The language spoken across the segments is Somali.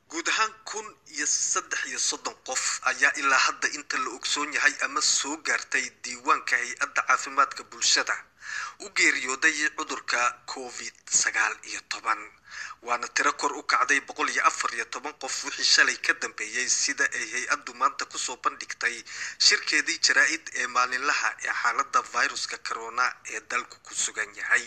guud ahaan 1,330 qof ayaa ilaa hadda inta la ogsoon yahay ama soo gaartay diiwaanka hay-adda caafimaadka bulshada u geeriyooday cudurka COVID-19 waana tiro kor u kacday 114 qof wixii shalay ka dambeeyay sida ay hay-addu maanta ku soo bandhigtay shirkeedii jaraa'id ee maalinlaha ee xaaladda viruska corona ee dalku ku sugan yahay.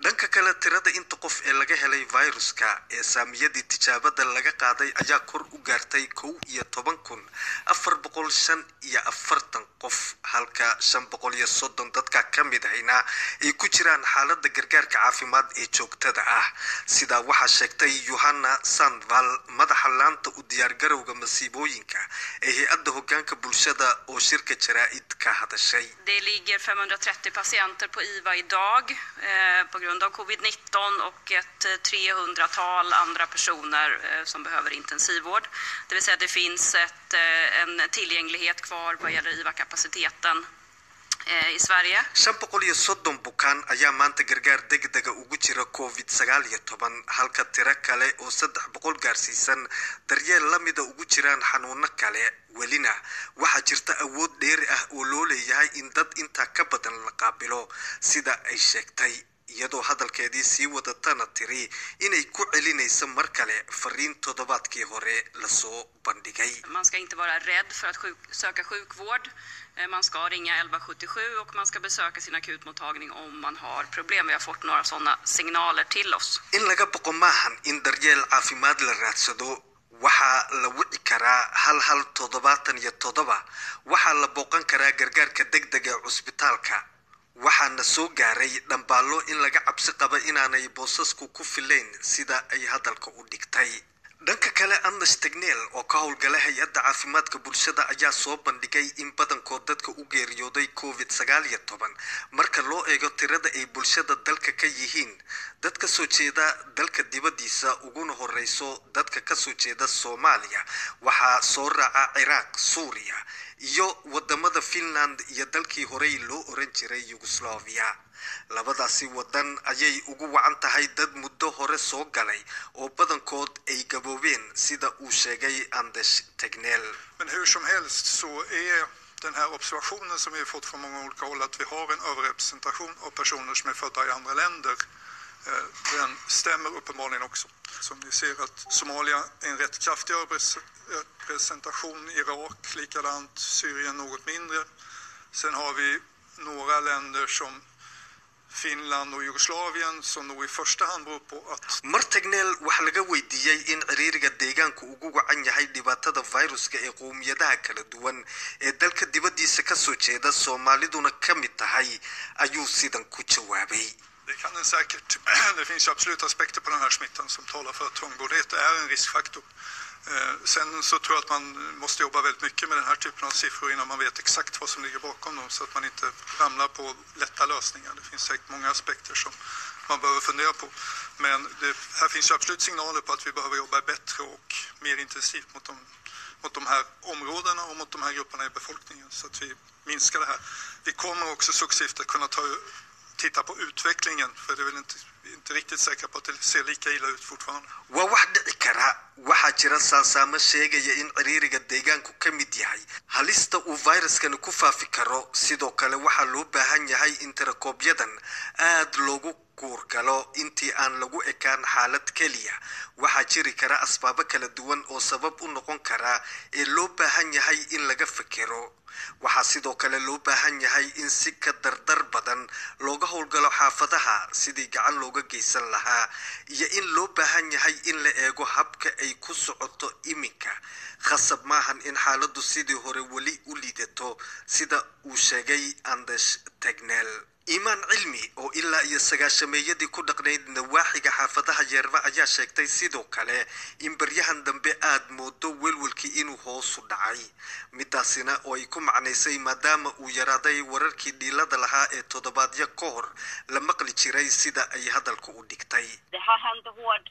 dhanka kale tirada inta qof ee laga helay viruska ee saamiyadii tijaabada laga qaaday ayaa kor u gaartay 11,445 qof halka 530 dadka ka mid ahayna ay ku jiraan xaaladda gargaarka caafimaad ee joogtada ah sida waxa sheegtay Johanna Sandvall madaxa laanta u diyaargarowga masiibooyinka ee hay-adda hoggaanka bulshada oo shirka jaraa'id ka hadashay. Det ligger 530 patienter på IVA idag på grund av covid-19 och ett 300-tal andra personer som behöver intensivvård. Det vill säga det finns en tillgänglighet kvar vad gäller IVA-kapaciteten i Sverige. 530 bukaan ayaa maanta gargaar degdega ugu jira COVID-19 halka tiro kale oo 300 gaarsiisan daryeel la mid ugu jiraan xanuuno kale welina waxa jirta awood dheeri ah oo loo leeyahay in dad inta ka badan la qaabilo sida ay sheegtay iyadoo hadalkeedii sii wadatana tiri inay ku celinayso mar kale fariin toddobaadkii hore la soo bandhigay. Man ska inte vara rädd för att söka sjukvård. Man ska ringa 1177 och man ska besöka sin akutmottagning om man har problem. Vi har fått några sådana signaler till oss. In laga boqo maahan in daryeel caafimaad la raadsado waxaa la wici karaa 177 waxaa la booqan karaa gargaarka degdega ee cusbitaalka waxaana soo gaaray dhambaalo in laga cabsi qaba inaanay boosasku ku filayn sida ay hadalka u dhigtay. dhanka kale Anders Tegnell oo ka howlgala hay-adda caafimaadka bulshada ayaa soo bandhigay in badankood dadka u geeriyooday COVID-19 marka loo eego tirada ay bulshada dalka ka yihiin dadka soo jeeda dalka dibadiisa uguna horeyso dadka ka soo jeeda Soomaaliya waxaa soo raaca Iraq, Suuriya iyo wadamada Finland iyo dalkii horey loo oran jiray Yugoslavia. labadaasi wadan ayay ugu wacan tahay dad muddo hore soo galay oo badankood ay gaboobeen sida uu sheegay Anders Tegnell. Men hur som helst så är den här observationen som vi har fått från många olika håll att vi har en överrepresentation av personer som är födda i andra länder. Den stämmer uppenbarligen också. Som ni ser att Somalia är en rätt kraftig representation, Irak likadant, Syrien något mindre. Sen har vi några länder som Finland och Jugoslavien som nog i första hand beror på att Tegnell waxa laga weydiiyay in ciriiriga deegaanka ugu wacan yahay dhibaatada viruska ee qoomiyadaha kala duwan ee dalka dibadiisa ka soo jeeda Soomaaliduna ka mid tahay ayuu sidan ku jawaabay. Det finns ju absolut aspekter på den här smittan som talar för att trångboddhet är en riskfaktor. Sen så tror jag att man måste jobba väldigt mycket med den här typen av siffror innan man vet exakt vad som ligger bakom dem så att man inte ramlar på lätta lösningar. Det finns säkert många aspekter som man behöver fundera på. Men här finns ju absolut signaler på att vi behöver jobba bättre och mer intensivt mot de här områdena och mot de här grupperna i befolkningen så att vi minskar det här. Vi kommer också successivt att kunna titta på utvecklingen för det är väl inte riktigt säkra på att det ser lika illa ut fortfarande. Waa wax dhici kara waxa jira saasaamo sheegaya in ciriiriga deegaanku ka mid yahay halista uu viruskani ku faafi karo sidoo kale waxa loo baahan yahay in tirakoobyadaan aad loogu guurgalo intii aan lagu ekaan xaalad kaliya waxa jiri kara asbaabo kala duwan oo sabab u noqon kara ee loo baahan yahay in laga fikiro. waxaa sidoo kale loo baahan yahay in si ka dardar badan looga howlgalo xaafadaha sidii gacan looga geysan lahaa iyo in loo baahan yahay in la eego habka ay ku socoto iminka khasab maahan in xaaladdu sidii hore weli u liidato sida uu sheegay Anders Tegnell. Iman Cilmi oo ilaa iyo 9meeyadii ku dhaqnayd nawaaxiga xaafadaha Yeerba ayaa sheegtay sidoo kale in baryahan dambe aad moodo welwelkii inuu hoos u dhacay midaasina oo ay ku macnaysay maadaama uu yaraaday wararkii dhiilada lahaa ee toddobaadyo ka hor la maqli jiray sida ay hadalku u dhigtay. Det har hänt hård